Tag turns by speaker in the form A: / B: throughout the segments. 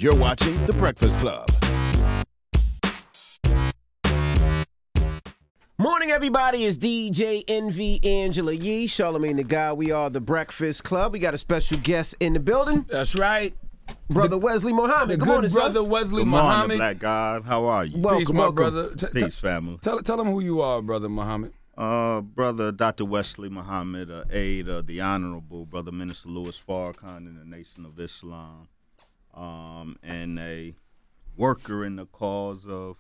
A: You're watching The Breakfast Club.
B: Morning, everybody. It's DJ Envy Angela Yee, Charlamagne the God. We are The Breakfast Club. We got a special guest in the building.
C: That's right.
B: Brother Wesley Muhammed.
C: The
B: Good morning,
C: brother
B: sir.
C: Wesley
D: Good
C: Muhammed.
D: morning, Black God. How are you?
B: Welcome,
C: Peace, my
B: welcome.
C: brother.
D: Peace, family.
C: Tell them who you are, Brother Muhammad.
D: Brother Dr. Wesley Muhammed, aide of the Honorable Brother Minister Louis Farrakhan in the Nation of Islam, and a worker in the cause of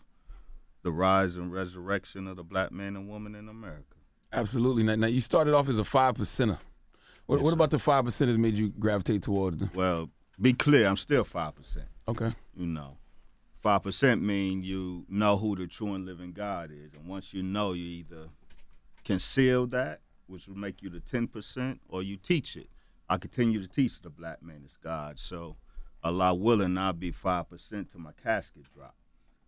D: the rise and resurrection of the black man and woman in America.
C: Absolutely. Now you started off as a 5%er. What about the 5% has made you gravitate towards them?
D: Well, be clear, I'm still 5%.
C: Okay.
D: 5% mean you know who the true and living God is. And once you know, you either conceal that, which will make you the 10%, or you teach it. I continue to teach the black man is God. So, Allah willing, I'll be 5% till my casket drop.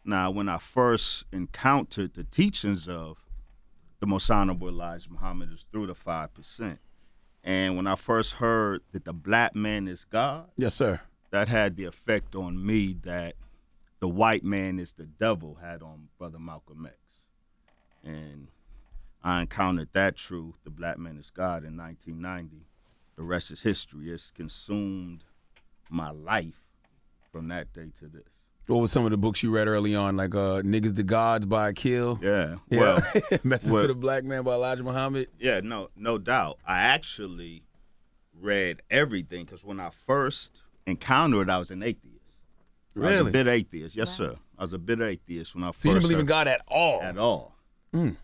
D: Now, when I first encountered the teachings of the Most Honorable Elijah Muhammad, is through the 5%. And when I first heard that the black man is God,
C: Yes, sir.
D: that had the effect on me that the white man is the devil had on Brother Malcolm X. And I encountered that truth, the black man is God, in 1990. The rest is history. It's consumed my life from that day to this.
C: What were some of the books you read early on, like Niggas the Gods by Akil?
D: Yeah. Well,
C: Message to the Black Man by Elijah Muhammad?
D: yeah, no doubt. I actually read everything because when I first encountered it, I was an atheist. I was a
C: Really?
D: bit atheist. Yes, sir. I was a bit atheist when I first
C: So you didn't believe in
D: heard-
C: God at all?
D: At all.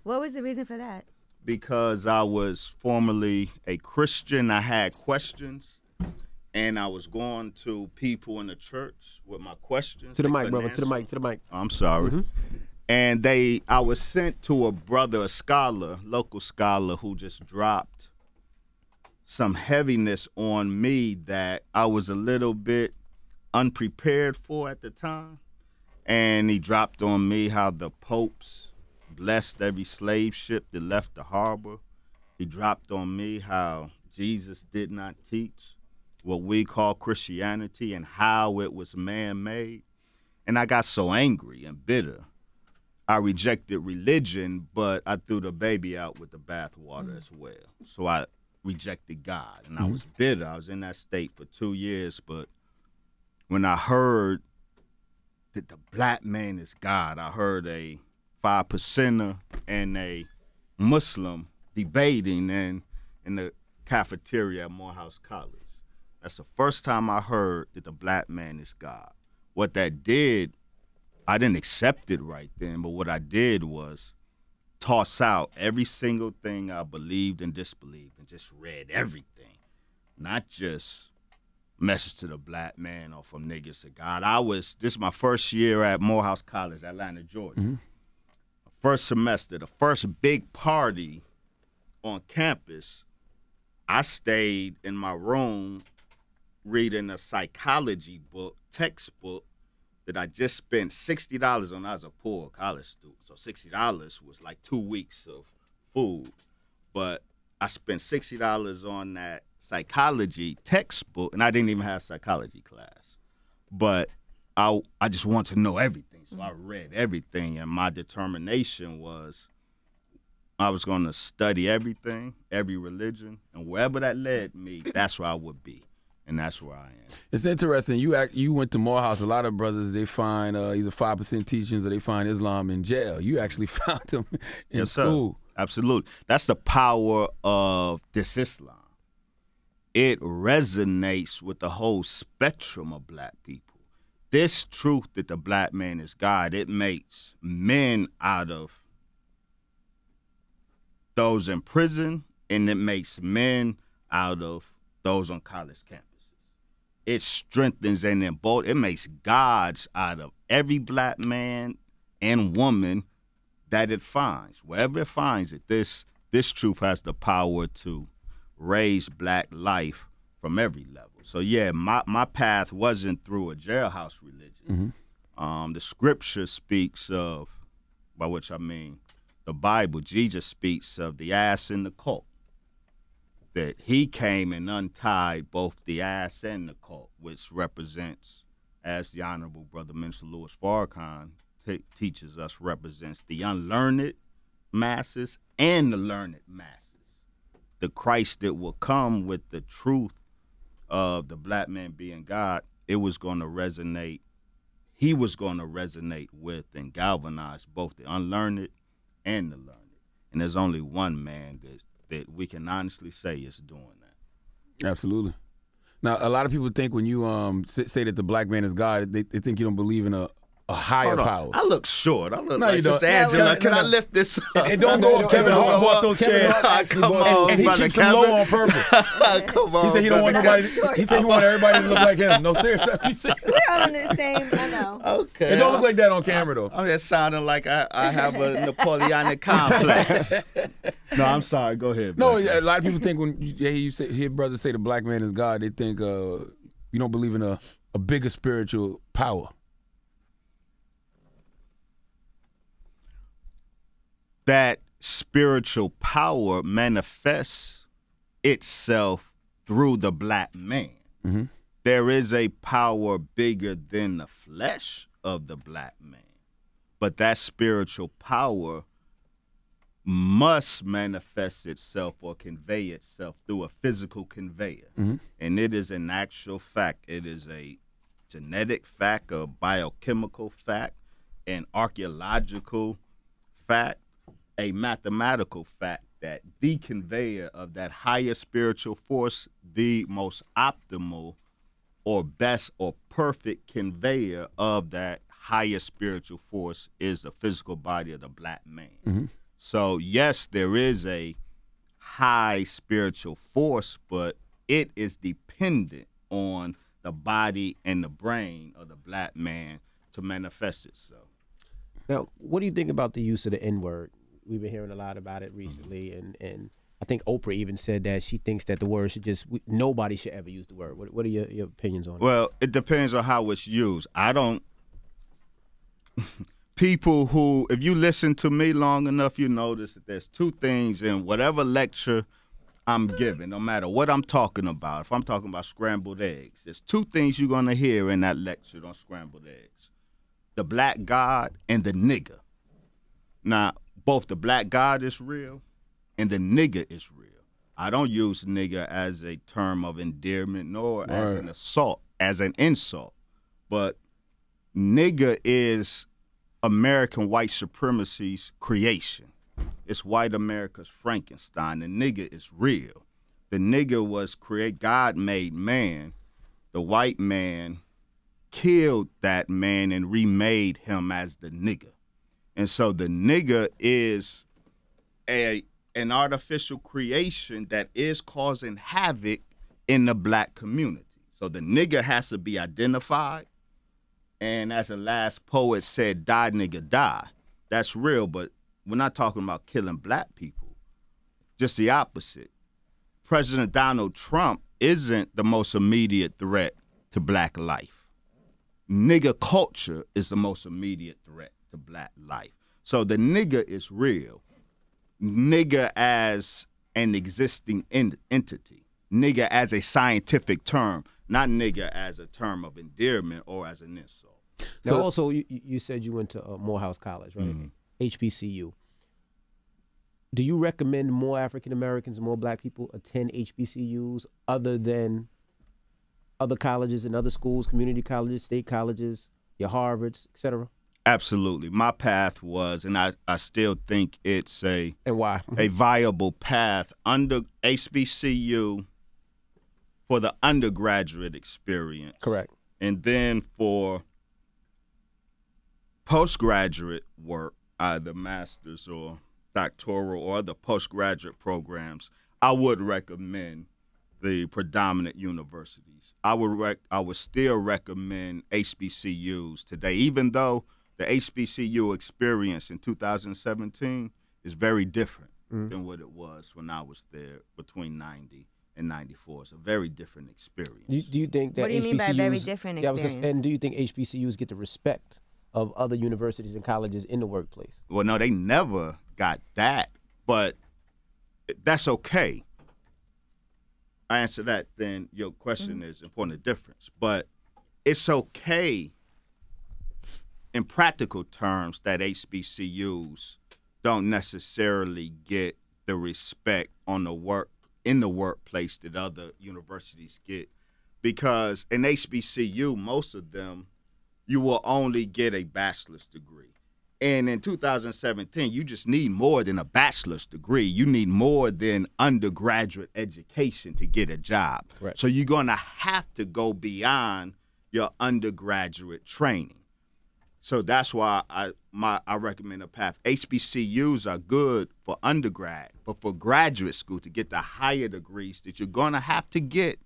E: What was the reason for that?
D: Because I was formerly a Christian. I had questions, and I was going to people in the church with my questions.
B: To the
D: They
B: mic,
D: couldn't
B: brother. To the
D: answer.
B: mic. To the mic.
D: I'm sorry. And I was sent to a brother, a scholar, local scholar, who just dropped some heaviness on me that I was a little bit unprepared for at the time. And he dropped on me how the popes blessed every slave ship that left the harbor. He dropped on me how Jesus did not teach what we call Christianity and how it was man-made. And I got so angry and bitter. I rejected religion, but I threw the baby out with the bathwater as well. So I rejected God, and I was bitter. I was in that state for 2 years, but when I heard that the black man is God, I heard a 5%er and a Muslim debating in the cafeteria at Morehouse College. That's the first time I heard that the black man is God. What that did, I didn't accept it right then, but what I did was toss out every single thing I believed and disbelieved and just read everything, not just Message to the Black Man or From Niggas to God. This is my first year at Morehouse College, Atlanta, Georgia. First semester, the first big party on campus, I stayed in my room reading a psychology book, textbook, that I just spent $60 on. I was a poor college student, so $60 was like 2 weeks of food. But I spent $60 on that psychology textbook, and I didn't even have psychology class. But I just want to know everything, so I read everything, and my determination was I was going to study everything, every religion, and wherever that led me, that's where I would be. And that's where I am.
C: It's interesting. You went to Morehouse. A lot of brothers, they find either 5% teachings or they find Islam in jail. You actually found them in
D: Yes,
C: school.
D: sir. Absolutely. That's the power of this Islam. It resonates with the whole spectrum of black people. This truth that the black man is God, it makes men out of those in prison, and it makes men out of those on college campuses. It strengthens and it makes gods out of every black man and woman that it finds. Wherever it finds it, this truth has the power to raise black life from every level. So yeah, my path wasn't through a jailhouse religion. The scripture speaks of, by which I mean the Bible, Jesus speaks of the ass and the colt. That he came and untied both the ass and the colt, which represents as the Honorable Brother Minister Louis Farrakhan teaches us, represents the unlearned masses and the learned masses. The Christ that will come with the truth of the black man being God, it was going to resonate. He was going to resonate with and galvanize both the unlearned and the learned. And there's only one man that we can honestly say is doing that.
C: Absolutely. Now, a lot of people think when you say that the black man is God, they think you don't believe in a higher power.
D: I look short. I look
C: No,
D: like
C: you
D: just
C: don't.
D: Angela.
C: No,
D: Can I lift this up?
C: And don't go. Kevin Hart bought those chairs.
D: Come on,
C: And he
D: brother
C: keeps them low
D: Kevin.
C: on purpose.
D: Come on,
C: He said he don't want
D: brother
C: nobody.
E: Short.
C: He said he want everybody to look like him. No, seriously. He said,
E: We're all in the same. I know.
D: Okay.
C: it don't look like that on camera though.
D: I'm just sounding like I have a Napoleonic complex. No, I'm sorry. Go ahead.
C: No,
D: brother.
C: a lot of people think when you hear brothers say the black man is God, they think you don't believe in a bigger spiritual power.
D: That spiritual power manifests itself through the black man.
C: Mm-hmm.
D: There is a power bigger than the flesh of the black man. But that spiritual power must manifest itself or convey itself through a physical conveyor.
C: Mm-hmm.
D: And it is an actual fact. It is a genetic fact, a biochemical fact, an archaeological fact, a mathematical fact that the conveyor of that higher spiritual force, the most optimal or best or perfect conveyor of that higher spiritual force is the physical body of the black man.
C: Mm-hmm.
D: So yes, there is a high spiritual force, but it is dependent on the body and the brain of the black man to manifest itself.
B: Now, what do you think about the use of the N-word? We've been hearing a lot about it recently, and I think Oprah even said that she thinks that the word should nobody should ever use the word. What are your opinions on it?
D: Well, it depends on how it's used. I don't. People who, if you listen to me long enough, you notice that there's two things in whatever lecture I'm giving, no matter what I'm talking about. If I'm talking about scrambled eggs, there's two things you're going to hear in that lecture on scrambled eggs: the black God and the nigger. Now, both the black God is real and the nigger is real. I don't use nigger as a term of endearment nor as an assault, as an insult. But nigger is American white supremacy's creation. It's white America's Frankenstein. The nigger is real. The nigger was God made man. The white man killed that man and remade him as the nigger. And so the nigger is an artificial creation that is causing havoc in the black community. So the nigger has to be identified. And as the last poet said, die, nigga, die. That's real, but we're not talking about killing black people. Just the opposite. President Donald Trump isn't the most immediate threat to black life. Nigger culture is the most immediate threat to black life. So the nigger is real. Nigger as an existing entity. Nigger as a scientific term, not nigger as a term of endearment or as an insult.
B: Now, also, you said you went to Morehouse College, right?
D: Mm-hmm.
B: HBCU. Do you recommend more African Americans and more black people attend HBCUs other than other colleges and other schools, community colleges, state colleges, your Harvards, et cetera?
D: Absolutely. My path was, and I still think it's
B: And why?
D: a viable path under HBCU for the undergraduate experience.
B: Correct.
D: And then for postgraduate work, either master's or doctoral or other postgraduate programs, I would recommend the predominant universities. I would still recommend HBCUs today, even though the HBCU experience in 2017 is very different than what it was when I was there between 90 and 94. It's a very different experience.
B: Do you think that
E: What do you mean by
B: HBCUs
E: very different experience?
B: And do you think HBCUs get the respect of other universities and colleges in the workplace?
D: Well, no, they never got that, but that's okay. I answer that, then your question is important, the difference. But it's okay in practical terms that HBCUs don't necessarily get the respect in the workplace that other universities get, because in HBCU, most of them, you will only get a bachelor's degree. And in 2017, you just need more than a bachelor's degree. You need more than undergraduate education to get a job.
B: Right.
D: So you're going to have to go beyond your undergraduate training. So that's why I recommend a path. HBCUs are good for undergrad, but for graduate school, to get the higher degrees that you're going to have to get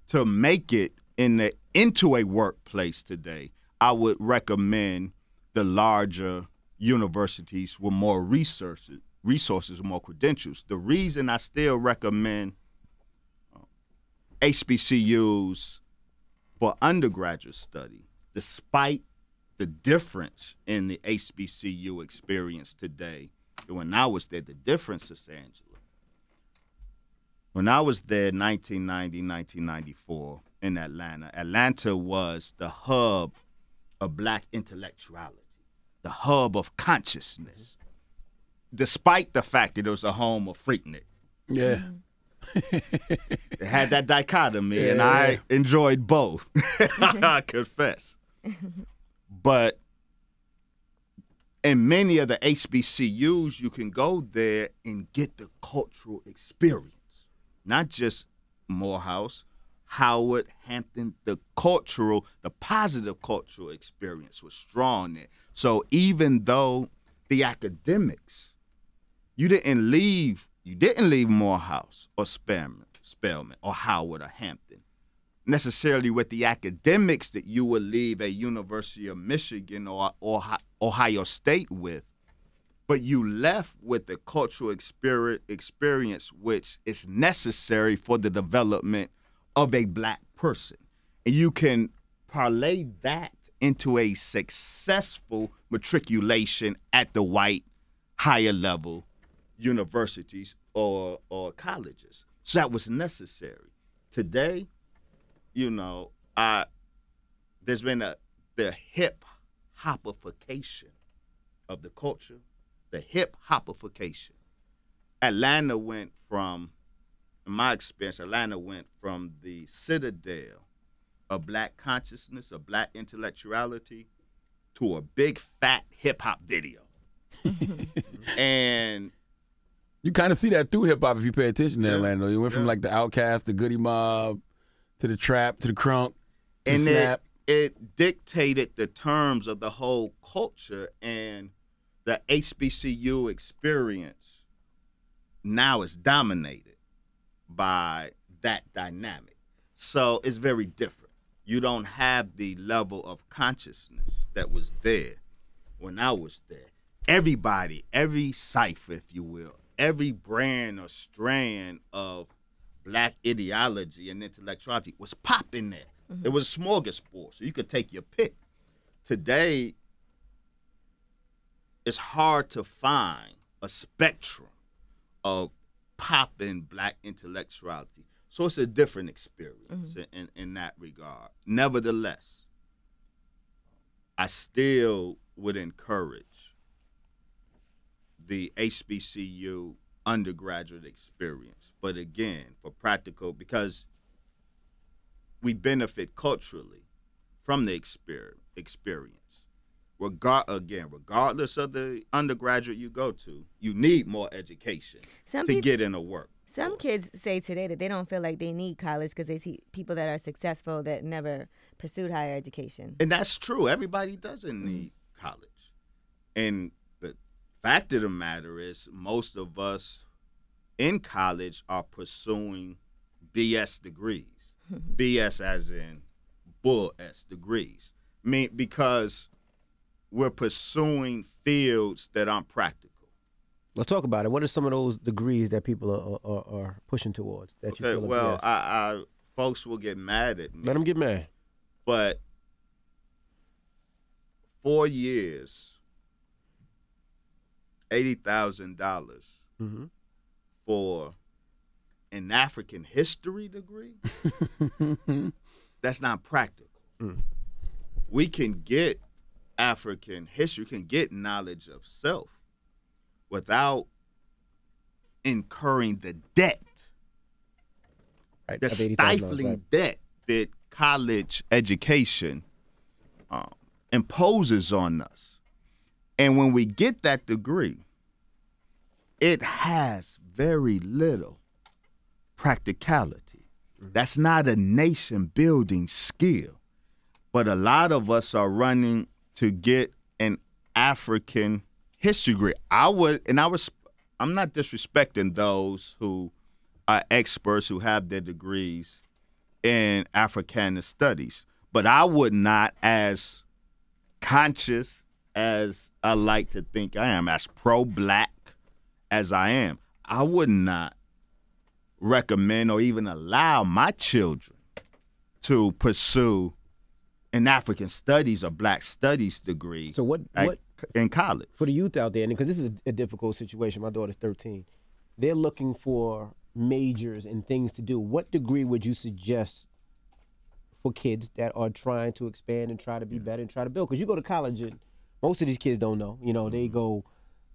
D: to make it into a workplace today, I would recommend the larger universities with more resources, more credentials. The reason I still recommend HBCUs for undergraduate study, despite the difference in the HBCU experience today, when I was there, the difference is, Angela. When I was there 1990, 1994 in Atlanta, Atlanta was the hub of black intellectuality, the hub of consciousness, despite the fact that it was a home of Freaknik.
C: Yeah.
D: It had that dichotomy, and I enjoyed both, I confess. But in many of the HBCUs, you can go there and get the cultural experience, not just Morehouse, Howard, Hampton. The positive cultural experience was strong there. So even though the academics, you didn't leave Morehouse or Spelman or Howard or Hampton necessarily with the academics that you would leave a University of Michigan or Ohio State with, but you left with the cultural experience which is necessary for the development of a black person. And you can parlay that into a successful matriculation at the white higher level universities or colleges. So that was necessary. Today, there's been the hip-hopification of the culture, the hip-hopification. Atlanta went from, in my experience, the citadel of black consciousness, of black intellectuality, to a big, fat hip-hop video. And
C: you kind of see that through hip-hop if you pay attention to Atlanta. You went from like the Outkast, the Goody Mob, to the trap, to the crunk, to snap.
D: It dictated the terms of the whole culture, and the HBCU experience now is dominated by that dynamic. So it's very different. You don't have the level of consciousness that was there when I was there. Everybody, every cipher, if you will, every brand or strand of black ideology and intellectuality was popping there. Mm-hmm. It was a smorgasbord, so you could take your pick. Today, it's hard to find a spectrum of popping black intellectuality. So it's a different experience in that regard. Nevertheless, I still would encourage the HBCU undergraduate experience. But again, for practical, because we benefit culturally from the experience. Regardless of the undergraduate you go to, you need more education to get into work.
E: Some kids say today that they don't feel like they need college because they see people that are successful that never pursued higher education.
D: And that's true. Everybody doesn't need college. And the fact of the matter is most of us in college are pursuing BS degrees. BS as in bull S degrees. I mean, because we're pursuing fields that aren't practical.
B: Let's talk about it. What are some of those degrees that people are pushing towards that you feel like?
D: Well, I folks will get mad at me.
B: Let them get mad.
D: But 4 years, $80,000 for an African history degree, that's not practical. we can get African history, can get knowledge of self without incurring the debt,
B: Right.
D: the
B: Of $80,000,
D: stifling
B: right.
D: debt that college education imposes on us. And when we get that degree, it has very little practicality. That's not a nation-building skill. But a lot of us are running to get an African history degree. I'm not disrespecting those who are experts who have their degrees in Africana studies, but I would not, as conscious as I like to think I am, as pro-black as I am, I would not recommend or even allow my children to pursue an African studies or black studies degree.
B: So what
D: in college?
B: For the youth out there, because this is a difficult situation. My daughter's 13. They're looking for majors and things to do. What degree would you suggest for kids that are trying to expand and try to be better and try to build? Because you go to college and most of these kids don't know. You know, they go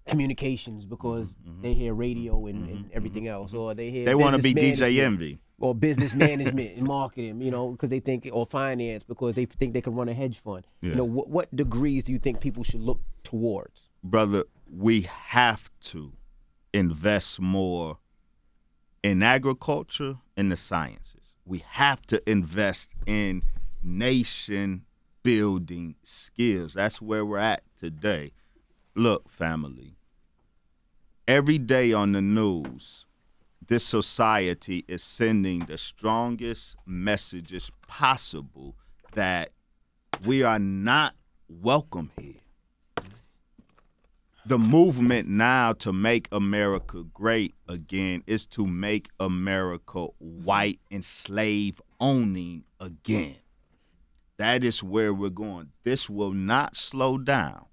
B: communications because they hear radio and everything else, or they
D: want to be
B: business
D: DJ
B: management,
D: Envy.
B: or business management and marketing, you know, because they think, or finance because they think they can run a hedge fund.
D: Yeah.
B: You know, what degrees do you think people should look towards?
D: Brother, we have to invest more in agriculture and the sciences. We have to invest in nation building skills. That's where we're at today. Look, family, every day on the news, this society is sending the strongest messages possible that we are not welcome here. The movement now to make America great again is to make America white and slave owning again. That is where we're going. This will not slow down.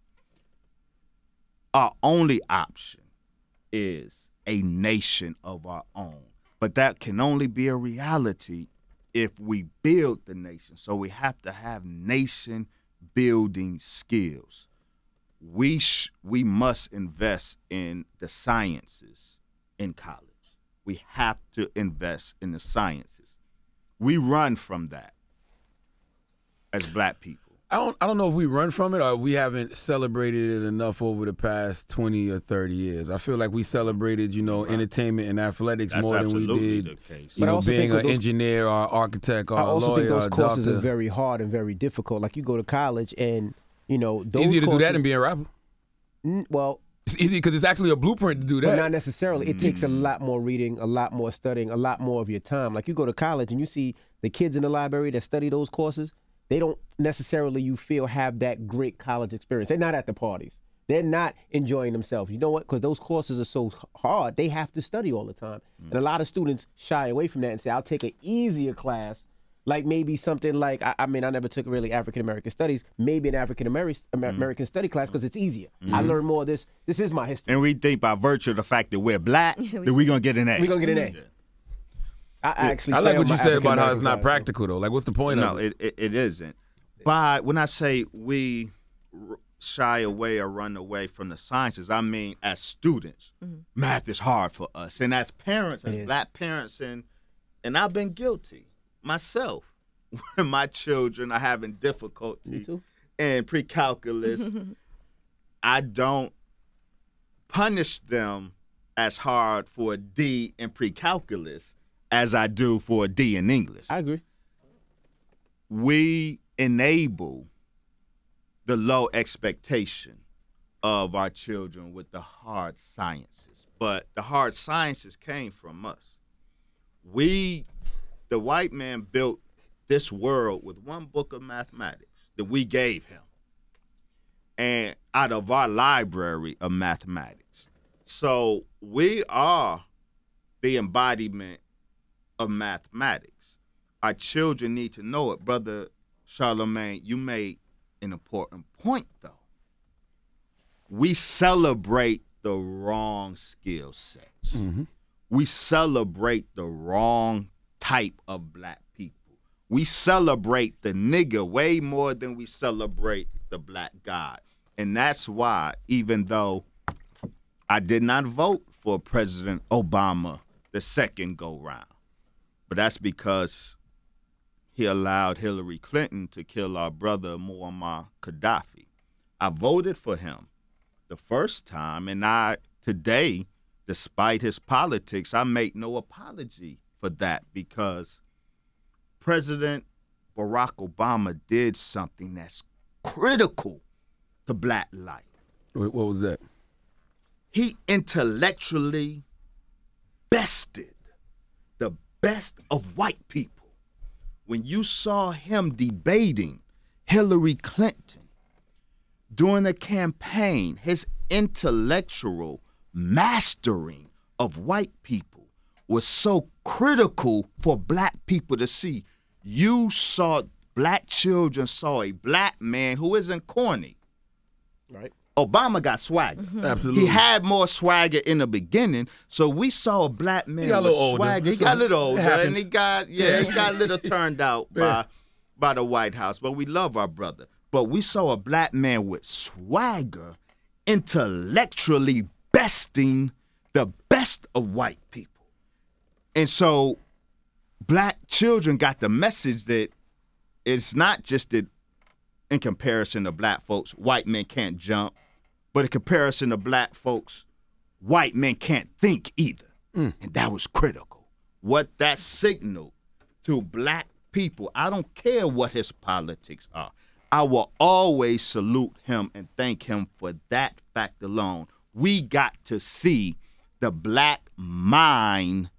D: Our only option is a nation of our own. But that can only be a reality if we build the nation. So we have to have nation building skills. We must invest in the sciences in college. We have to invest in the sciences. We run from that as black people.
C: I don't know if we run from it or we haven't celebrated it enough over the past 20 or 30 years. I feel like we celebrated, entertainment and athletics
D: That's
C: more than we
D: absolutely
C: did,
D: the case.
B: But I also
C: being
B: think
C: an
B: those-
C: engineer or architect or
B: I
C: a
B: also
C: lawyer
B: think those
C: or a
B: courses
C: doctor.
B: are very hard and very difficult. Like you go to college and, those
C: Easier to do that
B: courses-
C: than being a rapper.
B: Well,
C: It's easy because it's actually a blueprint to do
B: but
C: that.
B: not necessarily. It takes a lot more reading, a lot more studying, a lot more of your time. Like you go to college and you see the kids in the library that study those courses, they don't necessarily, you feel, have that great college experience. They're not at the parties. They're not enjoying themselves. You know what? Because those courses are so hard, they have to study all the time. And a lot of students shy away from that and say, I'll take an easier class, like maybe something like, I never took really African-American studies, maybe an African-American study class because it's easier. I learned more of this. This is my history.
D: And we think by virtue of the fact that we're black, that we're going to get an A.
B: We're going to get an A. I
C: like
B: failed
C: what you
B: my
C: said about how it's
B: African-American
C: not
B: class.
C: practical, though. Like, what's the point
D: No,
C: of it?
D: it isn't. But when I say we shy away or run away from the sciences, I mean as students, math is hard for us. And as parents,
B: It
D: as
B: is.
D: black parents, and I've been guilty myself when my children are having
B: Me
D: difficulty
B: too.
D: in pre-calculus. I don't punish them as hard for a D in pre-calculus as I do for a D in English.
B: I agree.
D: We enable the low expectation of our children with the hard sciences. But the hard sciences came from us. The white man built this world with one book of mathematics that we gave him, and out of our library of mathematics. So we are the embodiment of mathematics. Our children need to know it. Brother Charlemagne, you made an important point, though. We celebrate the wrong skill sets. We celebrate the wrong type of black people. We celebrate the nigger way more than we celebrate the black God. And that's why, even though I did not vote for President Obama the second go-round, but that's because he allowed Hillary Clinton to kill our brother Muammar Gaddafi. I voted for him the first time, and today, despite his politics, I make no apology for that because President Barack Obama did something that's critical to black life.
C: What was that?
D: He intellectually bested the best of white people. When you saw him debating Hillary Clinton during the campaign, his intellectual mastering of white people was so critical for black people to see. Black children saw a black man who isn't corny.
B: Right.
D: Obama got swagger.
C: Absolutely.
D: He had more swagger in the beginning, so we saw a black man with swagger. He got a little older, and he got a little turned out by the White House. But we love our brother. But we saw a black man with swagger, intellectually besting the best of white people. And so black children got the message that it's not just that in comparison to black folks, white men can't jump, but in comparison to black folks, white men can't think either. And that was critical. What that signaled to black people, I don't care what his politics are, I will always salute him and thank him for that fact alone. We got to see the black mind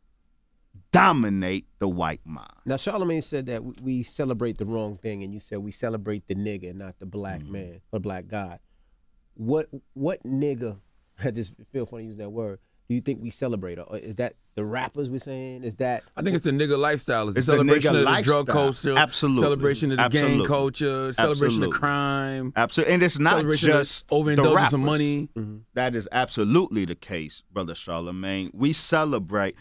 D: dominate the white mind.
B: Now, Charlamagne said that we celebrate the wrong thing, and you said we celebrate the nigger, not the black man or black God. What nigger, I just feel funny using that word, do you think we celebrate? Or is that the rappers we're saying? Is that?
C: I think it's the nigger lifestyle. It's the
D: It's
C: celebration
D: the
C: of
D: nigger
C: the drug
D: lifestyle.
C: culture.
D: Absolutely.
C: Celebration of the gang culture. Celebration of crime.
D: Absolutely. And it's not
C: Celebration
D: just
C: of
D: the
C: overindulgence
D: rappers.
C: of money.
D: That is absolutely the case, Brother Charlamagne. We celebrate.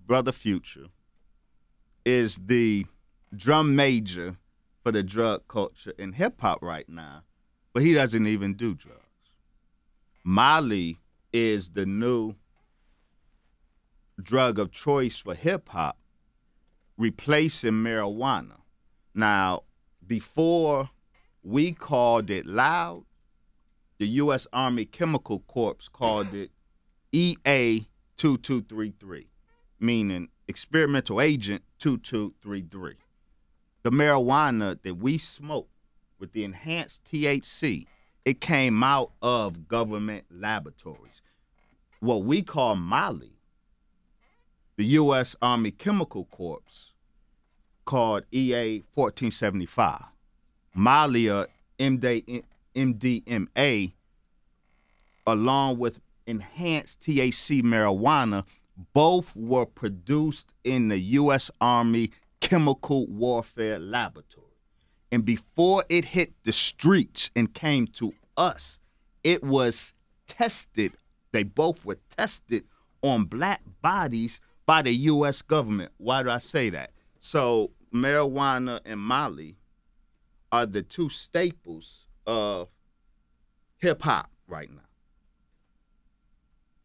D: Brother Future is the drum major for the drug culture in hip-hop right now, but he doesn't even do drugs. Molly is the new drug of choice for hip-hop, replacing marijuana. Now, before we called it loud, the U.S. Army Chemical Corps called it EA 2233, meaning experimental agent 2233. The marijuana that we smoke with the enhanced THC, it came out of government laboratories. What we call Molly, the U.S. Army Chemical Corps called EA 1475. Molly, or MDMA, along with enhanced THC marijuana, both were produced in the U.S. Army Chemical Warfare Laboratory. And before it hit the streets and came to us, it was tested. They both were tested on black bodies by the U.S. government. Why do I say that? So marijuana and Molly are the two staples of hip-hop right now.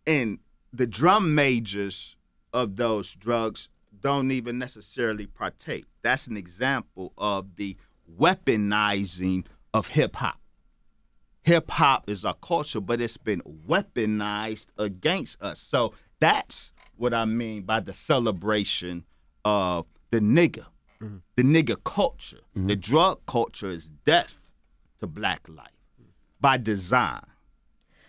D: And the drum majors of those drugs don't even necessarily partake. That's an example of the weaponizing of hip-hop. Hip-hop is our culture, but it's been weaponized against us. So that's what I mean by the celebration of the nigger, the nigger culture. The drug culture is death to black life by design.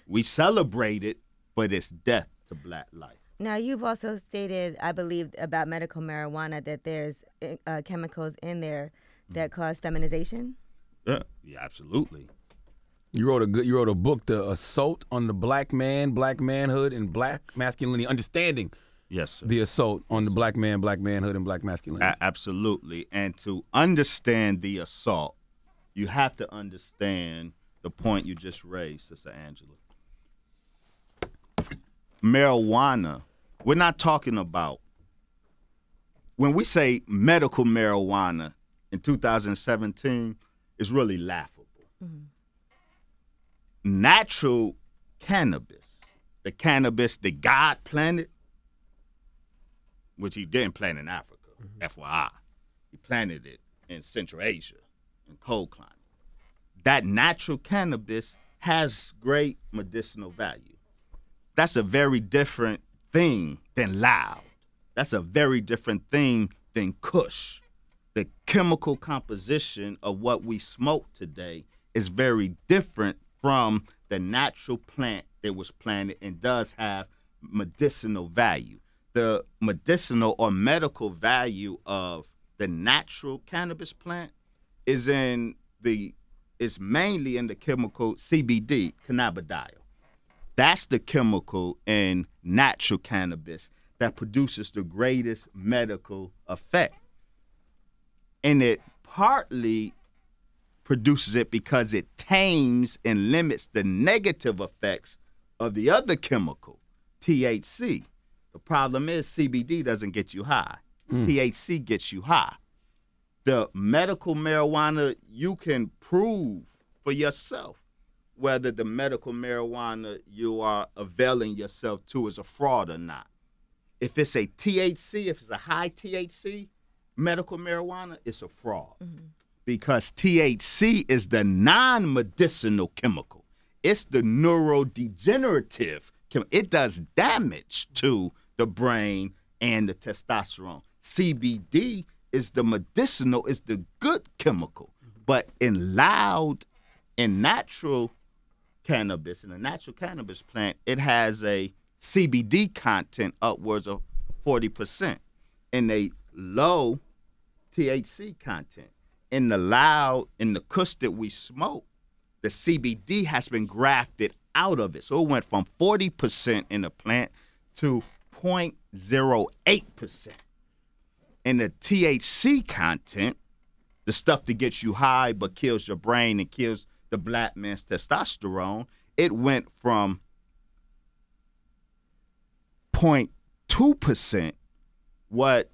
D: We celebrate it, but it's death to black life.
E: Now, you've also stated, I believe, about medical marijuana that there's chemicals in there that cause feminization.
D: Yeah, absolutely.
C: You wrote a book, The Assault on the Black Man, Black Manhood, and Black Masculinity, understanding
D: Yes, sir.
C: the assault on the black man, black manhood, and black masculinity.
D: Absolutely. And to understand the assault, you have to understand the point you just raised, Sister Angela. Marijuana, we're not talking about when we say medical marijuana in 2017, it's really laughable. Natural cannabis, the cannabis that God planted, which he didn't plant in Africa, FYI. He planted it in Central Asia, in cold climate. That natural cannabis has great medicinal value. That's a very different thing than loud. That's a very different thing than Kush. The chemical composition of what we smoke today is very different from the natural plant that was planted and does have medicinal value. The medicinal or medical value of the natural cannabis plant is mainly in the chemical CBD, cannabidiol. That's the chemical in natural cannabis that produces the greatest medical effect. And it partly produces it because it tames and limits the negative effects of the other chemical, THC. The problem is CBD doesn't get you high. THC gets you high. The medical marijuana, you can prove for yourself whether the medical marijuana you are availing yourself to is a fraud or not. If it's a THC, if it's a high THC medical marijuana, it's a fraud. Because THC is the non-medicinal chemical. It's the neurodegenerative chemical. It does damage to the brain and the testosterone. CBD is the medicinal, is the good chemical. But in natural cannabis, in a natural cannabis plant, it has a CBD content upwards of 40%, and a low THC content. In the kush that we smoke, the CBD has been grafted out of it. So it went from 40% in the plant to 0.08%. And the THC content, the stuff that gets you high but kills your brain and kills the black man's testosterone, it went from 0.2%, what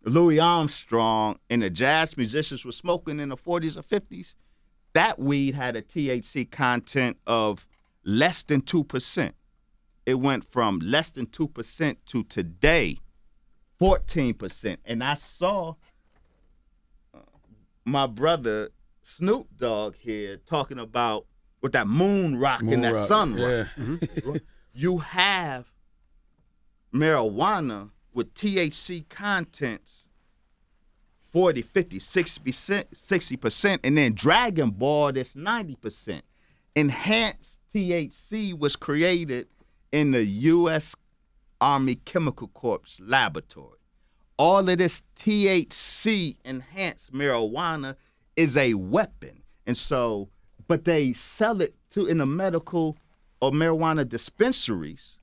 D: Louis Armstrong and the jazz musicians were smoking in the 40s or 50s. That weed had a THC content of less than 2%. It went from less than 2% to today, 14%. And I saw my brother Snoop Dogg here talking about with that moon rock and that sun rock. Yeah. You have marijuana with THC contents 40, 50, 60%, and then Dragon Ball that's 90%. Enhanced THC was created in the U.S. Army Chemical Corps laboratory. All of this THC enhanced marijuana is a weapon. And so, but they sell it in the medical or marijuana dispensaries.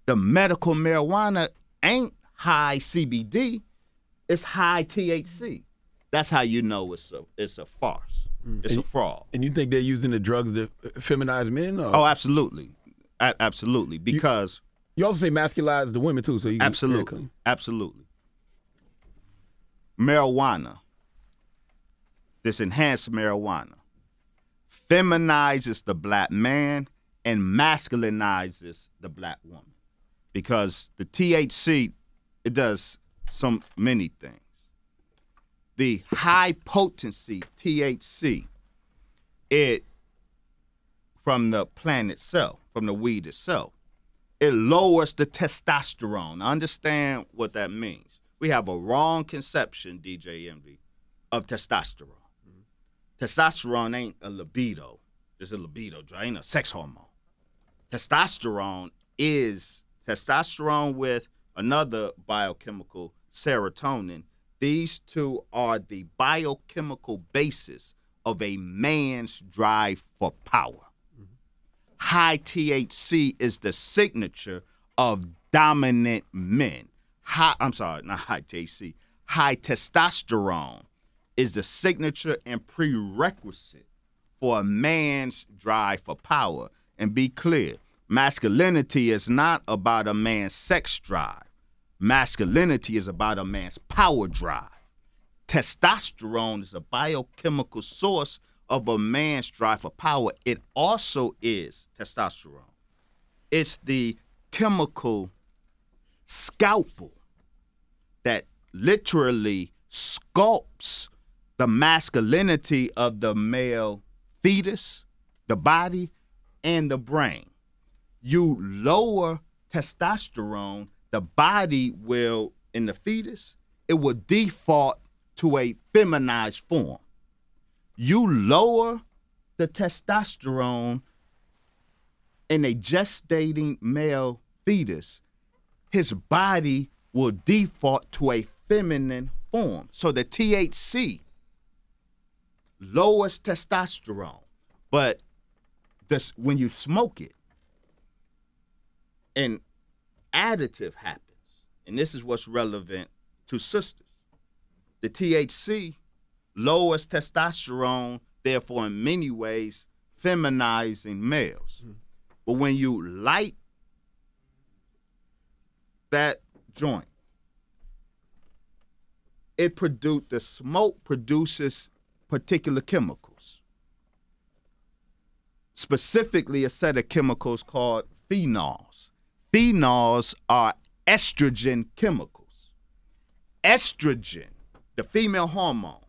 D: The medical marijuana ain't high CBD, it's high THC. That's how you know it's a farce. It's a fraud.
C: And you think they're using the drugs to feminize men? Or?
D: Oh, absolutely. Absolutely. Because
C: you also say masculize the women too. So you
D: absolutely. Marijuana, this enhanced marijuana, feminizes the black man and masculinizes the black woman. Because the THC, it does so many things. The high potency THC, it, from the plant itself, from the weed itself, it lowers the testosterone. I understand what that means. We have a wrong conception, DJ Envy, of testosterone. Testosterone ain't a libido. It's a libido, ain't a sex hormone. Testosterone is testosterone with another biochemical, serotonin. These two are the biochemical basis of a man's drive for power. High THC is the signature of dominant men. Not high THC. High testosterone is the signature and prerequisite for a man's drive for power. And be clear, masculinity is not about a man's sex drive. masculinity is about a man's power drive. Testosterone is a biochemical source of a man's drive for power. It also is testosterone. It's the chemical scalpel that literally sculpts the masculinity of the male fetus, the body, and the brain. You lower testosterone, the body will, in the fetus, it will default to a feminized form. You lower the testosterone in a gestating male fetus, his body will default to a feminine form. So the THC lowers testosterone, but when you smoke it, an additive happens, and this is what's relevant to sisters. The THC lowers testosterone, therefore in many ways feminizing males. But when you light that joint, the smoke produces particular chemicals. Specifically a set of chemicals called phenols. Phenols are estrogen chemicals. Estrogen, the female hormone,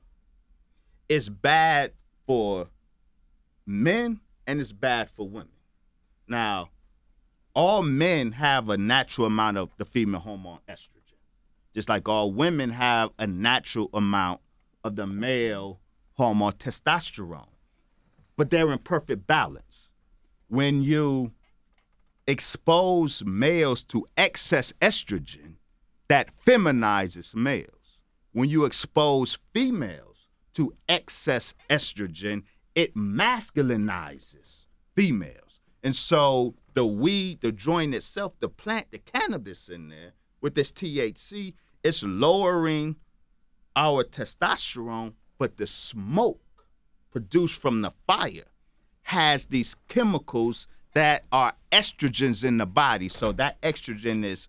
D: is bad for men and it's bad for women. Now, all men have a natural amount of the female hormone estrogen, just like all women have a natural amount of the male hormone testosterone, but they're in perfect balance. When you expose males to excess estrogen, that feminizes males. When you expose females to excess estrogen, it masculinizes females. And so the weed, the joint itself, the plant, the cannabis in there, with this THC, it's lowering our testosterone, but the smoke produced from the fire has these chemicals that are estrogens in the body. So that estrogen is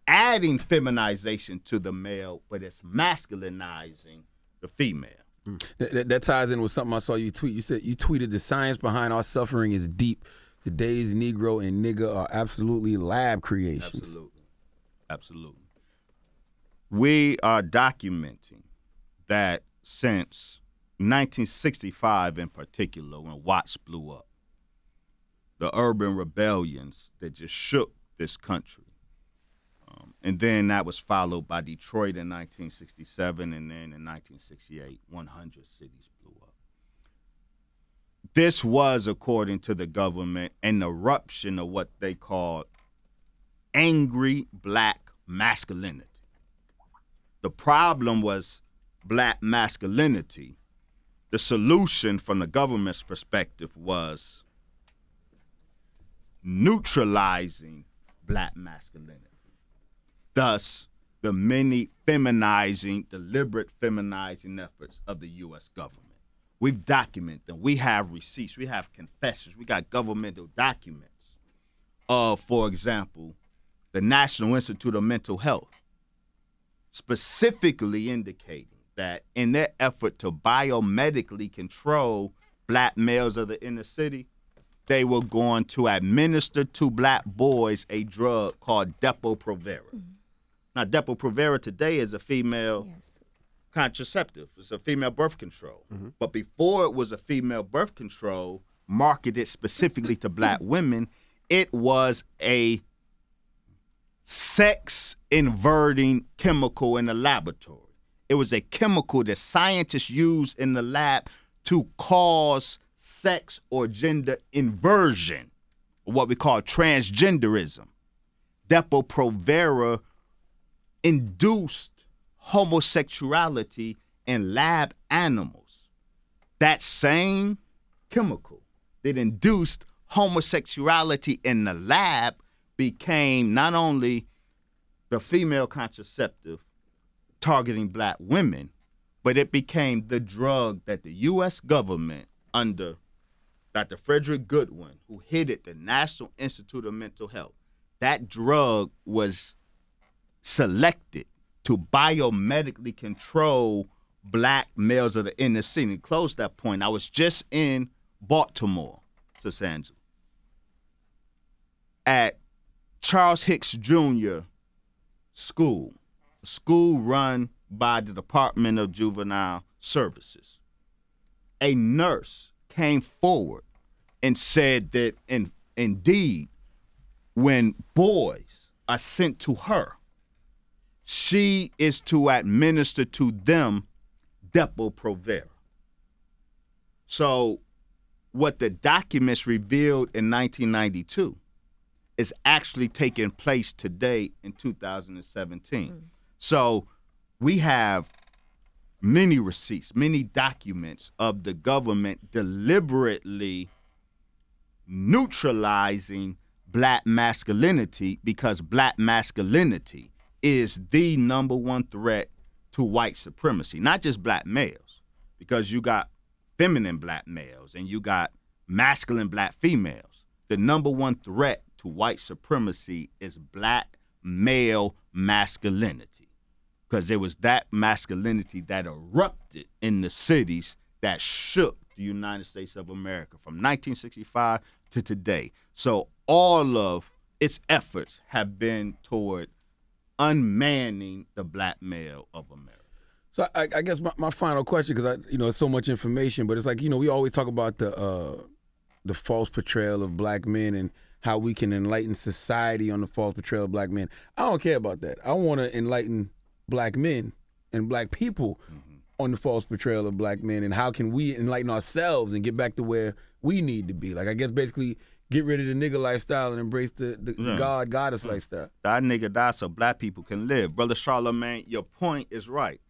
D: adding feminization to the male, but it's masculinizing the female.
C: That ties in with something I saw you tweet. You said you tweeted the science behind our suffering is deep. Today's Negro and nigger are absolutely lab creations.
D: Absolutely. Absolutely. We are documenting that since 1965 in particular, when Watts blew up, the urban rebellions that just shook this country. And then that was followed by Detroit in 1967, and then in 1968, 100 cities blew up. This was, according to the government, an eruption of what they called angry black masculinity. The problem was black masculinity. The solution from the government's perspective was neutralizing black masculinity. Thus, the many feminizing, deliberate feminizing efforts of the U.S. government. We've documented them. We have receipts. We have confessions. We got governmental documents of, for example, the National Institute of Mental Health specifically indicating that in their effort to biomedically control black males of the inner city, they were going to administer to black boys a drug called Depo-Provera. Now, Depo-Provera today is a female contraceptive. It's a female birth control. But before it was a female birth control marketed specifically to black women, it was a sex-inverting chemical in the laboratory. It was a chemical that scientists used in the lab to cause sex or gender inversion, what we call transgenderism. Depo-Provera induced homosexuality in lab animals. That same chemical that induced homosexuality in the lab became not only the female contraceptive targeting black women, but it became the drug that the U.S. government under Dr. Frederick Goodwin, who headed the National Institute of Mental Health, that drug was selected to biomedically control black males of the inner city. And close that point. I was just in Baltimore, Sasanzu, at Charles Hicks Jr. school, a school run by the Department of Juvenile Services. A nurse came forward and said that, indeed, when boys are sent to her, she is to administer to them Depo-Provera. So what the documents revealed in 1992 is actually taking place today in 2017. So we have many receipts, many documents of the government deliberately neutralizing black masculinity, because black masculinity is the #1 threat to white supremacy. Not just black males, because you got feminine black males and you got masculine black females. The #1 threat to white supremacy is black male masculinity, because it was that masculinity that erupted in the cities that shook the United States of America from 1965 to today. So all of its efforts have been toward unmanning the black male of America.
C: So I guess my final question, because it's so much information, but it's like, we always talk about the false portrayal of black men and how we can enlighten society on the false portrayal of black men. I don't care about that. I want to enlighten black men and black people on the false portrayal of black men, and how can we enlighten ourselves and get back to where we need to be. Like, I guess basically get rid of the nigger lifestyle and embrace the goddess lifestyle.
D: That nigga die so black people can live. Brother Charlemagne, your point is right.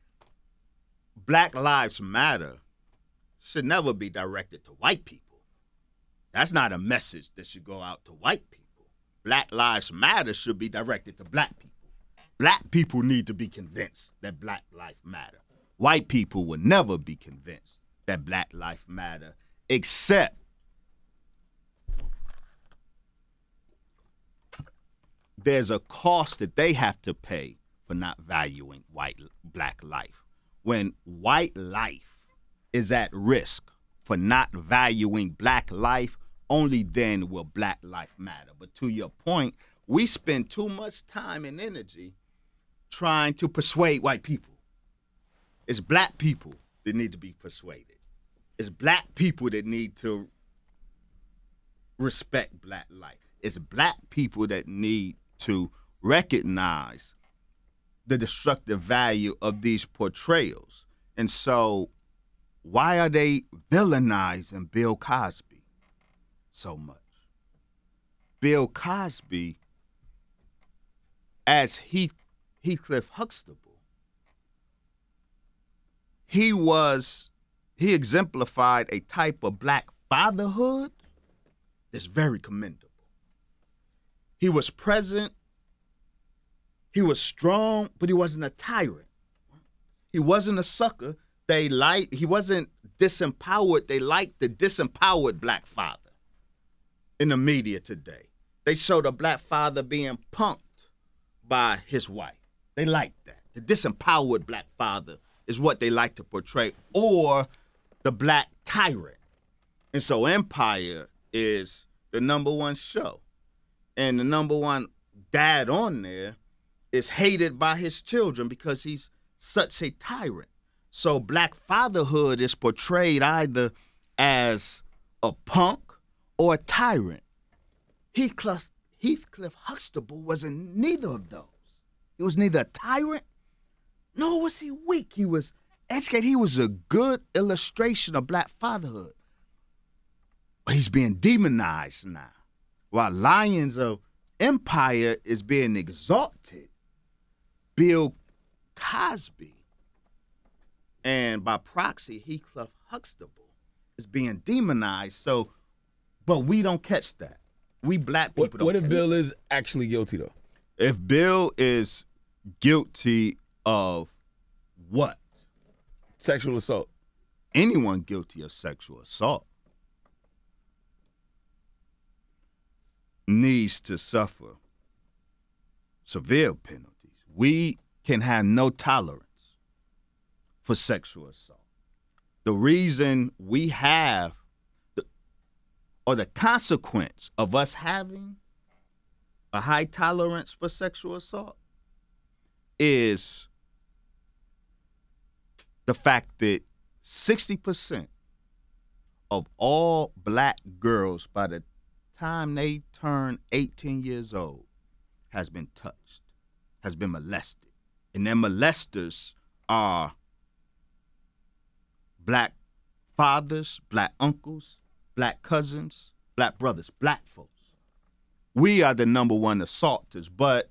D: Black Lives Matter should never be directed to white people. That's not a message that should go out to white people. Black Lives Matter should be directed to black people. Black people need to be convinced that black life matter. White people will never be convinced that black life matter, except there's a cost that they have to pay for not valuing black life. When white life is at risk for not valuing black life, only then will black life matter. But to your point, we spend too much time and energy trying to persuade white people. It's black people that need to be persuaded. It's black people that need to respect black life. It's black people that need to recognize the destructive value of these portrayals. And so why are they villainizing Bill Cosby so much? Bill Cosby, as Heathcliff Huxtable, he exemplified a type of black fatherhood that's very commendable. He was present, he was strong, but he wasn't a tyrant. He wasn't a sucker. He wasn't disempowered. They liked the disempowered black father in the media today. They showed a black father being punked by his wife. They liked that. The disempowered black father is what they like to portray, or the black tyrant. And so Empire is the #1 show. And the #1 dad on there is hated by his children because he's such a tyrant. So black fatherhood is portrayed either as a punk or a tyrant. Heathcliff Huxtable wasn't neither of those. He was neither a tyrant, nor was he weak. He was educated. He was a good illustration of black fatherhood. But he's being demonized now. While Lions of Empire is being exalted, Bill Cosby, and by proxy, Heathcliff Huxtable, is being demonized. So, but we don't catch that. We black people don't.
C: What if
D: catch
C: Bill
D: it.
C: is actually guilty, though?
D: If Bill is guilty of what?
C: Sexual assault.
D: Anyone guilty of sexual assault needs to suffer severe penalties. We can have no tolerance for sexual assault. The reason we have, or the consequence of us having a high tolerance for sexual assault is the fact that 60% of all black girls by the time they turn 18 years old has been touched, has been molested. And their molesters are black fathers, black uncles, black cousins, black brothers, black folks. We are the number one assaulters, but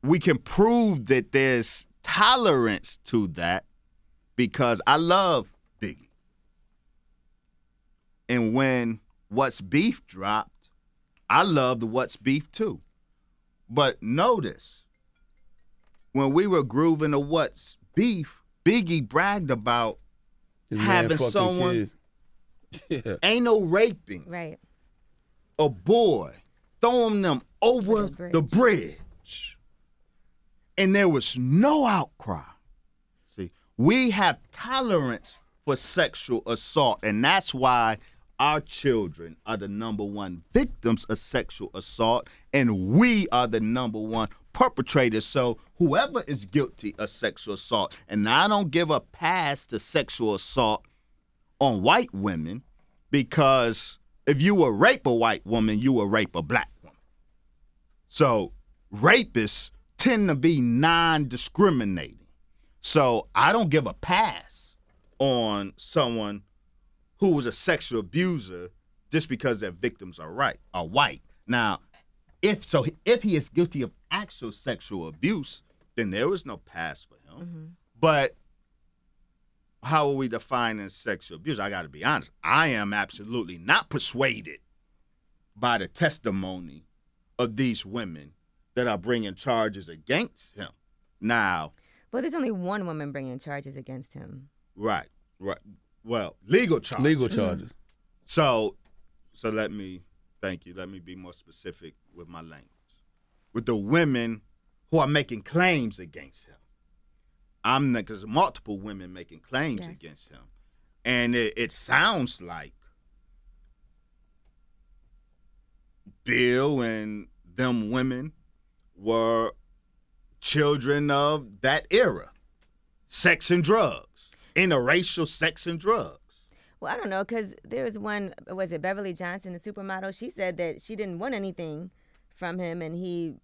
D: we can prove that there's tolerance to that because I love Biggie. And when What's Beef dropped, I loved What's Beef too. But notice, when we were grooving to What's Beef, Biggie bragged about having someone, ain't no raping.
E: Right.
D: A boy, throwing them over the bridge. And there was no outcry. See, we have tolerance for sexual assault, and that's why our children are the number one victims of sexual assault, and we are the number one perpetrators. So whoever is guilty of sexual assault, and I don't give a pass to sexual assault on white women, because if you will rape a white woman, you will rape a black woman. So rapists tend to be non-discriminating. So I don't give a pass on someone who was a sexual abuser just because their victims are white. Now, if he is guilty of actual sexual abuse, then there is no pass for him. Mm-hmm. But how are we defining sexual abuse? I got to be honest. I am absolutely not persuaded by the testimony of these women that are bringing charges against him. Now,
E: well, there's only one woman bringing charges against him.
D: Right. Well, legal charges.
C: Legal charges.
D: So let me be more specific with my language. With the women who are making claims against him. Because multiple women making claims against him. And it sounds like Bill and them women were children of that era. Sex and drugs. Interracial sex and drugs.
E: Well, I don't know, because there was one, was it Beverly Johnson, the supermodel? She said that she didn't want anything from him, and he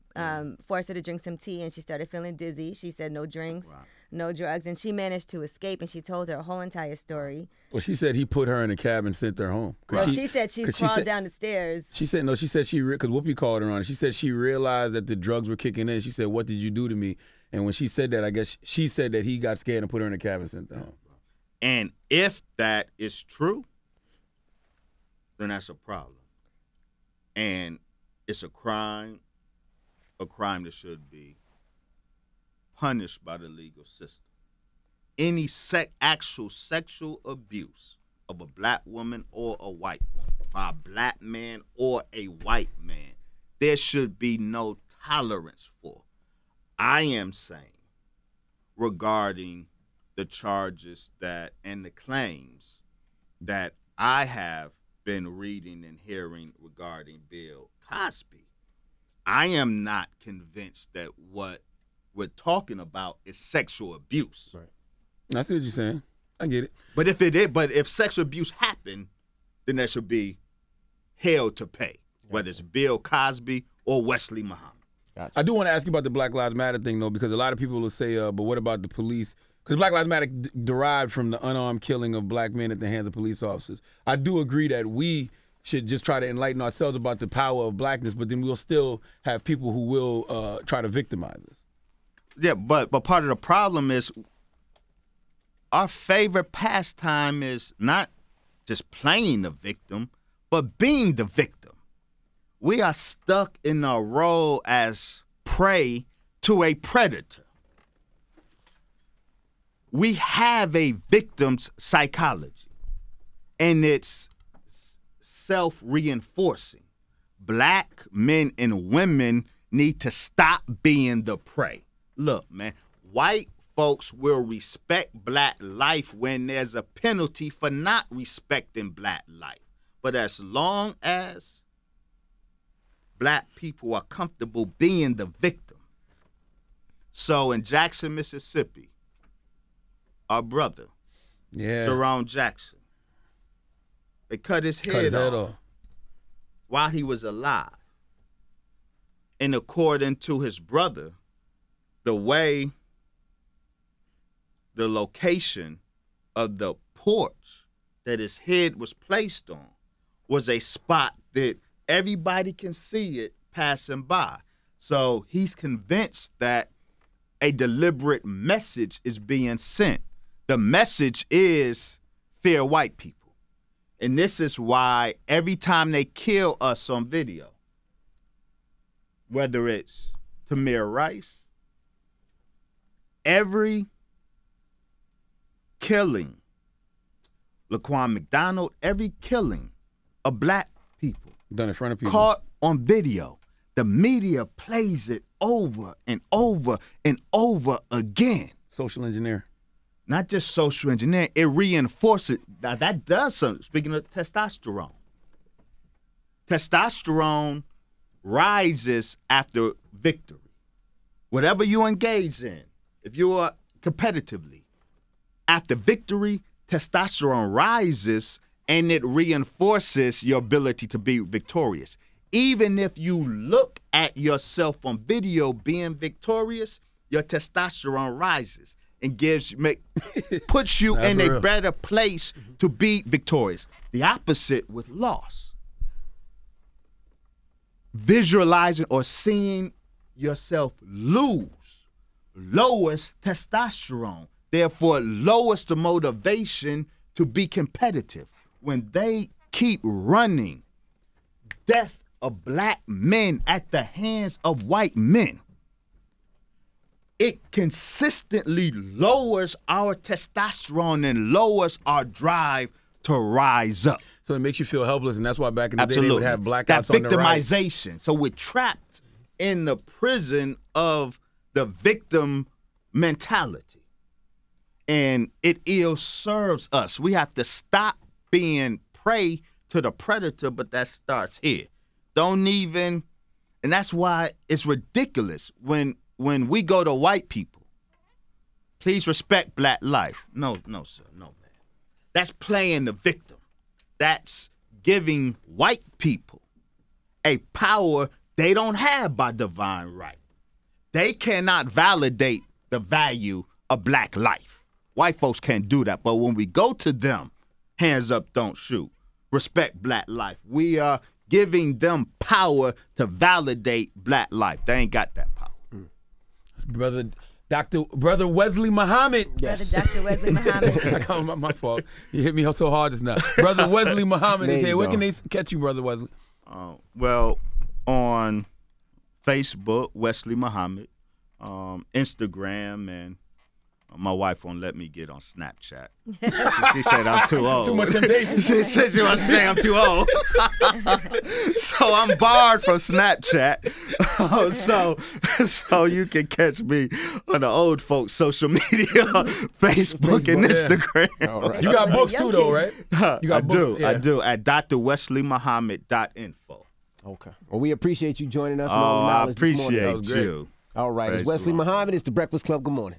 E: forced her to drink some tea, and she started feeling dizzy. She said no drinks, no drugs, and she managed to escape, and she told her whole entire story.
C: Well, she said he put her in a cab and sent her home.
E: Well, she said she crawled down the stairs.
C: She said, because Whoopi called her on it. She said she realized that the drugs were kicking in. She said, "What did you do to me?" And when she said that, I guess she said that he got scared and put her in a cab and sent her home.
D: And if that is true, then that's a problem. And it's a crime that should be punished by the legal system. Any actual sexual abuse of a black woman or a white woman, by a black man or a white man, there should be no tolerance for. I am saying, regarding the charges and the claims that I have been reading and hearing regarding Bill Cosby, I am not convinced that what we're talking about is sexual abuse.
C: Right. I see what you're saying. I get it.
D: But if sexual abuse happened, then there should be hell to pay, whether it's Bill Cosby or Wesley Muhammed.
C: Gotcha. I do want to ask you about the Black Lives Matter thing, though, because a lot of people will say, but what about the police? Because Black Lives Matter derived from the unarmed killing of black men at the hands of police officers. I do agree that we should just try to enlighten ourselves about the power of blackness, but then we'll still have people who will try to victimize us.
D: Yeah, but part of the problem is our favorite pastime is not just playing the victim, but being the victim. We are stuck in our role as prey to a predator. We have a victim's psychology, and it's self-reinforcing. Black men and women need to stop being the prey. Look, man, white folks will respect black life when there's a penalty for not respecting black life. But as long as black people are comfortable being the victim. So in Jackson, Mississippi, our brother, Jerome Jackson, they cut his head off while he was alive. And according to his brother, the way, the location of the porch that his head was placed on was a spot that everybody can see it passing by. So he's convinced that a deliberate message is being sent. The message is fear white people. And this is why every time they kill us on video, whether it's Tamir Rice, every killing, Laquan McDonald, every killing of black people
C: done in front of people,
D: caught on video, the media plays it over and over and over again.
C: Social engineer.
D: Not just social engineering, it reinforces. Now that does something. Speaking of testosterone. Testosterone rises after victory. Whatever you engage in, if you are competitively, after victory, testosterone rises and it reinforces your ability to be victorious. Even if you look at yourself on video being victorious, your testosterone rises and puts you in a better place to be victorious. The opposite with loss. Visualizing or seeing yourself lose lowers testosterone, therefore lowers the motivation to be competitive. When they keep running death of black men at the hands of white men, it consistently lowers our testosterone and lowers our drive to rise up.
C: So it makes you feel helpless, and that's why back in the day they would have blackouts
D: that
C: on the right.
D: victimization. So we're trapped in the prison of the victim mentality. And it ill serves us. We have to stop being prey to the predator, but that starts here. And that's why it's ridiculous when we go to white people, please respect black life. No, sir, no, man. That's playing the victim. That's giving white people a power they don't have by divine right. They cannot validate the value of black life. White folks can't do that. But when we go to them, hands up, don't shoot. Respect black life. We are giving them power to validate black life. They ain't got that power.
C: Brother Wesley Muhammed.
E: Yes. Brother Dr. Wesley Muhammed.
C: my fault. You hit me so hard just now. Brother Wesley Muhammed is here. Where can they catch you, Brother Wesley?
D: Well, on Facebook, Wesley Muhammed, Instagram, and my wife won't let me get on Snapchat. She said I'm too old.
C: Too much temptation.
D: She said she wants to say I'm too old. So I'm barred from Snapchat. So you can catch me on the old folks' social media, Facebook and Instagram.
C: All right. You got books too, though, right? You got books?
D: I do. At drwesleymuhammed.info.
B: Okay. Well, we appreciate you joining us. And all the knowledge
D: I appreciate
B: this morning.
D: you.
B: All right. It's Wesley Muhammed. It's the Breakfast Club. Good morning.